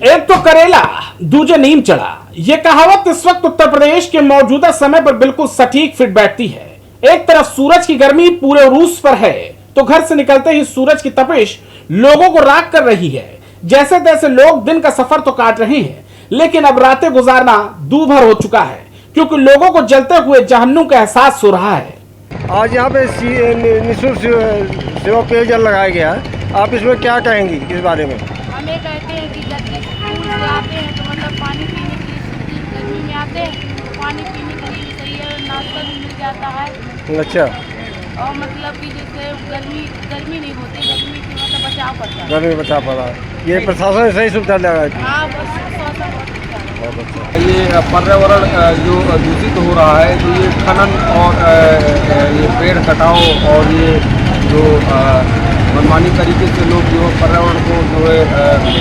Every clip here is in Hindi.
एक तो करेला दूजे नीम चढ़ा, ये कहावत इस वक्त उत्तर प्रदेश के मौजूदा समय पर बिल्कुल सटीक फिट बैठती है। एक तरफ सूरज की गर्मी पूरे उरूस पर है तो घर से निकलते ही सूरज की तपिश लोगों को राख कर रही है। जैसे तैसे लोग दिन का सफर तो काट रहे हैं, लेकिन अब रातें गुजारना दूभर हो चुका है, क्योंकि लोगों को जलते हुए जहन्नुम का एहसास हो रहा है। आज यहाँ पे निःशुल्क सेवा पेयजल लगाया गया है, आप इसमें क्या कहेंगी इस बारे में? हम ये कहते हैं कि जब भी स्कूल से आते हैं तो मतलब पानी पीने के लिए, गर्मी में आते हैं तो पानी पीने के लिए भी सही है, नाश्ता भी मिल जाता है। अच्छा। और मतलब कि जैसे गर्मी नहीं होती, गर्मी की मतलब बचाव करता है। गर्मी बचा पड़ा है, ये प्रशासन ने सही सुविधा लगा है। हाँ, बस स्वास्थ्य बहुत अच्छा है। ये पर्यावरण जो दूषित हो रहा है, तो ये खनन और ये पेड़ कटाव और ये जो मनमानी तरीके से लोग जो पर्यावरण को जो है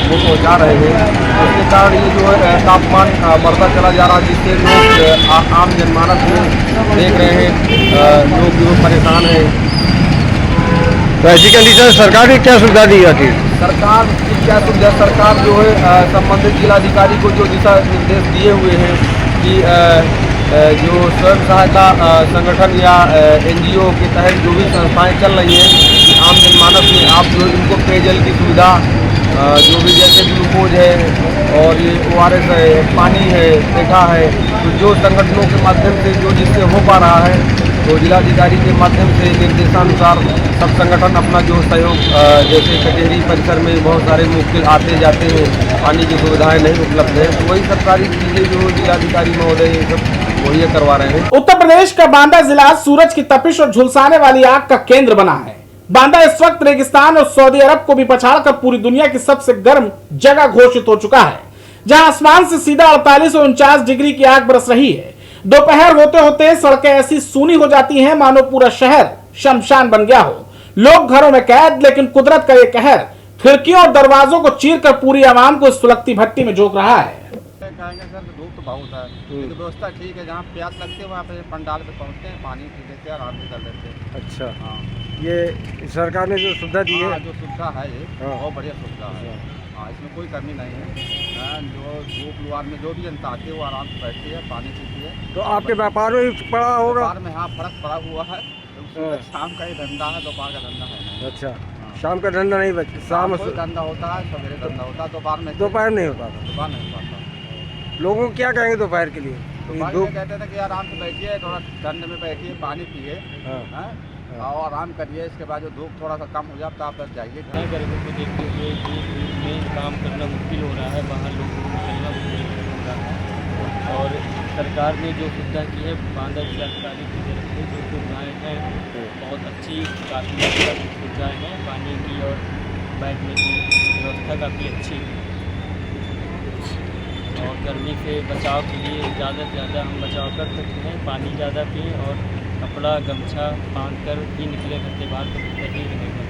वो पहुँचा रहे हैं, उसके कारण ये जो है तापमान बढ़ता चला जा रहा है, जिससे लोग आम जनमानस में देख रहे हैं लोग जो परेशान हैं। तो ऐसी कंडीशन सरकार की क्या सुविधा दी जाती है? सरकार की क्या सुविधा, सरकार जो है संबंधित जिलाधिकारी को जो दिशा निर्देश दिए हुए हैं कि जो स्वयं सहायता संगठन या एनजीओ के तहत जो भी संस्थाएं चल रही हैं, कि आम जनमानस में आप जो इनको पेयजल की सुविधा जो भी जैसे ग्लूकोज है और ये ORS है, पानी है, पेठा है, तो जो संगठनों के माध्यम से जो जिससे हो पा रहा है, तो जिलाधिकारी के माध्यम से निर्देशानुसार सब संगठन अपना जो सहयोग, जैसे कचहरी परिसर में बहुत सारे मुश्किल आते जाते हैं, पानी की सुविधाएं नहीं उपलब्ध है, तो वही सरकारी चीज़ें जो जिलाधिकारी महोदय ये सब वही करवा रहे हैं। उत्तर प्रदेश का बांदा जिला सूरज की तपिश और झुलसाने वाली आग का केंद्र बना है। बांदा इस वक्त रेगिस्तान और सऊदी अरब को भी पछाड़कर पूरी दुनिया की सबसे गर्म जगह घोषित हो चुका है, जहां आसमान से सीधा 48 और 49 डिग्री की आग बरस रही है। दोपहर होते होते सड़कें ऐसी सूनी हो जाती हैं मानो पूरा शहर शमशान बन गया हो। लोग घरों में कैद, लेकिन कुदरत का ये कहर खिड़कियों और दरवाजों को चीरकर पूरी आवाम को सुलगती भट्टी में झोंक रहा है। कहेंगे सर, धूप तो बहुत है, लेकिन व्यवस्था ठीक है, जहाँ प्यास लगती है वहाँ पे पंडाल पे पहुँचते हैं, पानी पी लेते हैं, आराम से कर लेते हैं। अच्छा। हाँ, ये सरकार ने जो सुविधा दी है, जो सुविधा है ये बहुत बढ़िया सुविधा है। अच्छा। हाँ, इसमें कोई कमी नहीं है। जो धूप लुआर में जो भी जनता आती है वो आराम से बैठती है, पानी पीती है। तो आपके व्यापार में भी पड़ा होगा? व्यापार में हाँ फर्क पड़ा हुआ है, तो शाम का ही धंधा है, दोपहर का धंधा है नहीं। अच्छा, शाम का धंधा नहीं बच, शाम कोई धंधा होता है, सवेरे धंधा होता है, दोपहर में दोपहर नहीं होता। दोपहर नहीं होता। लोगों को क्या कहेंगे दोपहर के लिए? दोपहर में कहते थे कि आराम से बैठिए, थोड़ा ठंड में बैठिए, पानी पिए, और आराम करिए, इसके बाद जो धूप थोड़ा सा कम हो जाए तो आप बस जाइए। गर्मी को देखते हुए धूप में काम करना मुश्किल हो रहा है, बाहर लोगों को निकलना मुश्किल हो रहा है, और सरकार ने जो सुविधा की है बांदा जिलाधिकारी की तरफ से जो सुविधाएँ हैं बहुत अच्छी, काफ़ी सुविधाएँ हैं, पानी की और बैठने की व्यवस्था काफ़ी अच्छी है। और गर्मी से बचाव के लिए ज़्यादा से ज़्यादा हम बचाव कर सकते हैं, पानी ज़्यादा पिएँ और कपड़ा गमछा बांध कर ही निकले घर से बाहर, तो सही रहेगा।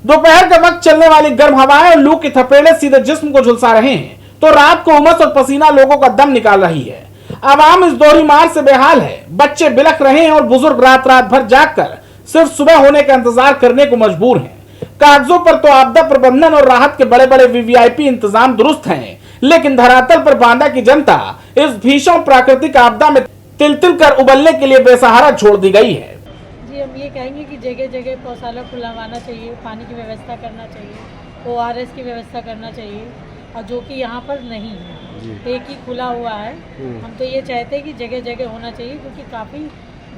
दोपहर के वक्त चलने वाली गर्म हवाएं और लू के थपेड़े सीधे जिस्म को झुलसा रहे हैं, तो रात को उमस और पसीना लोगों का दम निकाल रही है। आवाम इस दोहरी मार से बेहाल है, बच्चे बिलख रहे हैं और बुजुर्ग रात रात भर जागकर सिर्फ सुबह होने का इंतजार करने को मजबूर हैं। कागजों पर तो आपदा प्रबंधन और राहत के बड़े बड़े VVIP इंतजाम दुरुस्त हैं, लेकिन धरातल पर बांदा की जनता इस भीषण प्राकृतिक आपदा में तिल तिल कर उबलने के लिए बेसहारा छोड़ दी गई है। जी, हम ये कहेंगे कि जगह जगह पौधाला खुलवाना चाहिए, पानी की व्यवस्था करना चाहिए, ORS की व्यवस्था करना चाहिए, और जो कि यहाँ पर नहीं है, एक ही खुला हुआ है। हम तो ये चाहते हैं कि जगह जगह होना चाहिए, क्योंकि काफ़ी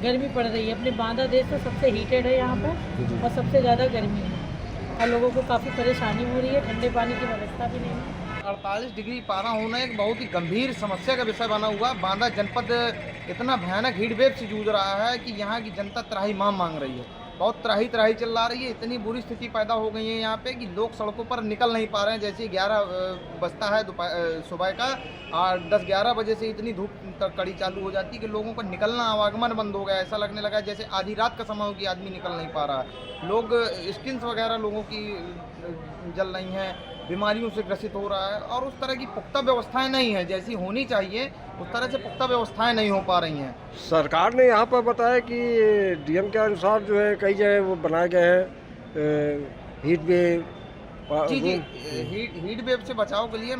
गर्मी पड़ रही है। अपने बांदा देश तो सबसे हीटेड है यहाँ पर, और सबसे ज़्यादा गर्मी है, और लोगों को काफ़ी परेशानी हो रही है, ठंडे पानी की व्यवस्था भी नहीं है। 48 डिग्री पारा होना एक बहुत ही गंभीर समस्या का विषय बना हुआ। बांदा जनपद इतना भयानक हीट वेव से जूझ रहा है कि यहाँ की जनता त्राही मांग रही है, बहुत त्राही चिल्ला रही है। इतनी बुरी स्थिति पैदा हो गई है यहाँ पे कि लोग सड़कों पर निकल नहीं पा रहे हैं। जैसे 11 बजता है सुबह का, और 10-11 बजे से इतनी धूप तक कड़ी चालू हो जाती है कि लोगों का निकलना, आवागमन बंद हो गया। ऐसा लगने लगा जैसे आधी रात का समय हो कि आदमी निकल नहीं पा रहा है। लोग स्किन्स वगैरह लोगों की जल रही हैं, बीमारियों से ग्रसित हो रहा है, और उस तरह की पुख्ता व्यवस्थाएं नहीं है जैसी होनी चाहिए, उस तरह से पुख्ता व्यवस्थाएं नहीं हो पा रही हैं। सरकार ने यहाँ पर बताया कि DM के अनुसार जो है कई जगह वो बनाए गए हैं हीट वेव जी जी, हीट वेव से बचाव के लिए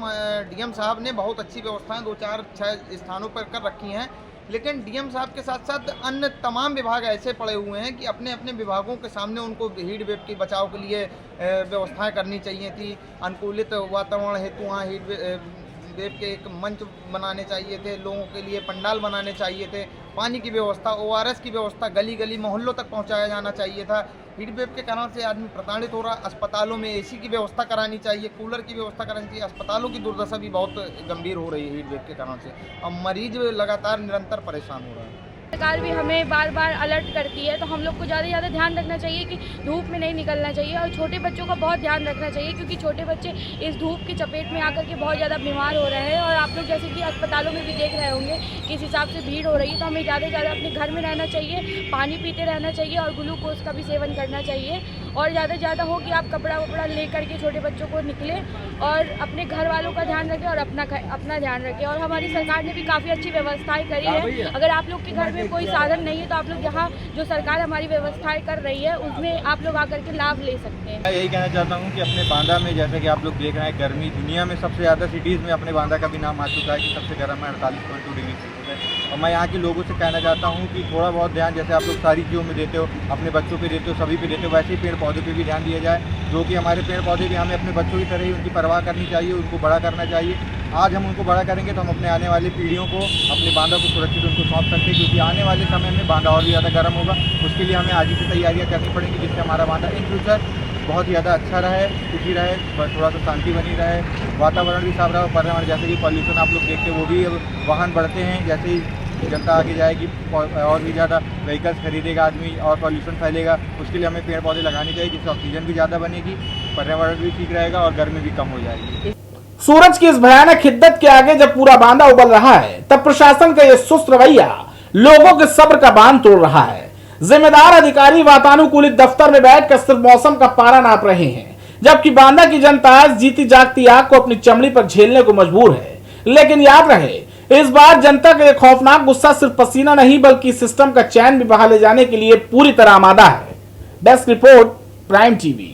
डीएम साहब ने बहुत अच्छी व्यवस्थाएं 2-4-6 स्थानों पर कर रखी हैं, लेकिन डीएम साहब के साथ साथ अन्य तमाम विभाग ऐसे पड़े हुए हैं कि अपने अपने विभागों के सामने उनको हीट वेव के बचाव के लिए व्यवस्थाएं करनी चाहिए थी। अनुकूलित वातावरण हेतु वहाँ हीट वेव के एक मंच बनाने चाहिए थे, लोगों के लिए पंडाल बनाने चाहिए थे, पानी की व्यवस्था, ORS की व्यवस्था गली गली मोहल्लों तक पहुंचाया जाना चाहिए था। हीट वेव के कारण से आदमी प्रताड़ित हो रहा, अस्पतालों में AC की व्यवस्था करानी चाहिए, कूलर की व्यवस्था करानी चाहिए। अस्पतालों की दुर्दशा भी बहुत गंभीर हो रही है हीट वेव के कारण से, और मरीज लगातार निरंतर परेशान हो रहा है। सरकार भी हमें बार बार अलर्ट करती है, तो हम लोग को ज़्यादा से ज़्यादा ध्यान रखना चाहिए कि धूप में नहीं निकलना चाहिए, और छोटे बच्चों का बहुत ध्यान रखना चाहिए, क्योंकि छोटे बच्चे इस धूप की चपेट में आकर के बहुत ज़्यादा बीमार हो रहे हैं। और आप लोग जैसे कि अस्पतालों में भी देख रहे होंगे किस हिसाब से भीड़ हो रही है, तो हमें ज़्यादा से ज़्यादा अपने घर में रहना चाहिए, पानी पीते रहना चाहिए और ग्लूकोज का भी सेवन करना चाहिए। और ज़्यादा से ज़्यादा हो कि आप कपड़ा वपड़ा ले करके छोटे बच्चों को निकलें और अपने घर वालों का ध्यान रखें और अपना ध्यान रखें। और हमारी सरकार ने भी काफ़ी अच्छी व्यवस्थाएँ करी है। अगर आप लोग के घर में कोई साधन नहीं है तो आप लोग यहाँ जो सरकार हमारी व्यवस्थाएं कर रही है उसमें आप लोग आकर के लाभ ले सकते हैं। मैं यही कहना चाहता हूँ कि अपने बांदा में, जैसे कि आप लोग देख रहे हैं, गर्मी दुनिया में सबसे ज़्यादा सिटीज़ में अपने बांदा का भी नाम आ चुका है कि सबसे गर्म है, 48.2 डिग्री सेल्सियस है। और मैं यहाँ के लोगों से कहना चाहता हूँ कि थोड़ा बहुत ध्यान, जैसे आप लोग सारी चीज़ों में देते हो, अपने बच्चों पे देते हो, सभी पे देते हो, वैसे ही पेड़ पौधे पे भी ध्यान दिया जाए, जो कि हमारे पेड़ पौधे भी हमें अपने बच्चों की तरह ही उनकी परवाह करनी चाहिए, उनको बड़ा करना चाहिए। आज हम उनको बड़ा करेंगे तो हम अपने आने वाली पीढ़ियों को, अपने बांदा को सुरक्षित उनको सौंप सकते हैं, क्योंकि आने वाले समय में बांदा और भी ज़्यादा गर्म होगा। उसके लिए हमें आज ही से तैयारियाँ करनी पड़ेंगी, जिससे हमारा बांदा इन फ्यूचर बहुत ही ज़्यादा अच्छा रहे, सुखी रहे, थोड़ा सा शांति बनी रहे, वातावरण भी साफ रहे। पर्यावरण जैसे कि पॉल्यूशन आप लोग देखते हैं, वो भी अब वाहन बढ़ते हैं, जैसे ही जनता आगे जाएगी और भी ज़्यादा व्हीकल्स खरीदेगा आदमी और पॉल्यूशन फैलेगा। उसके लिए हमें पेड़ पौधे लगाने चाहिए, जिससे ऑक्सीजन भी ज़्यादा बनेगी, पर्यावरण भी ठीक रहेगा और गर्मी भी कम हो जाएगी। सूरज की इस भयानक हिद्दत के आगे जब पूरा बांदा उबल रहा है, तब प्रशासन का यह सुस्त रवैया लोगों के सब्र का बांध तोड़ रहा है। जिम्मेदार अधिकारी वातानुकूलित दफ्तर में बैठकर सिर्फ मौसम का पारा नाप रहे हैं, जबकि बांदा की जनता जीती जागती आग को अपनी चमड़ी पर झेलने को मजबूर है। लेकिन याद रहे, इस बार जनता का यह खौफनाक गुस्सा सिर्फ पसीना नहीं बल्कि सिस्टम का चैन भी बहा ले जाने के लिए पूरी तरह आमादा है। Desk report, prime TV.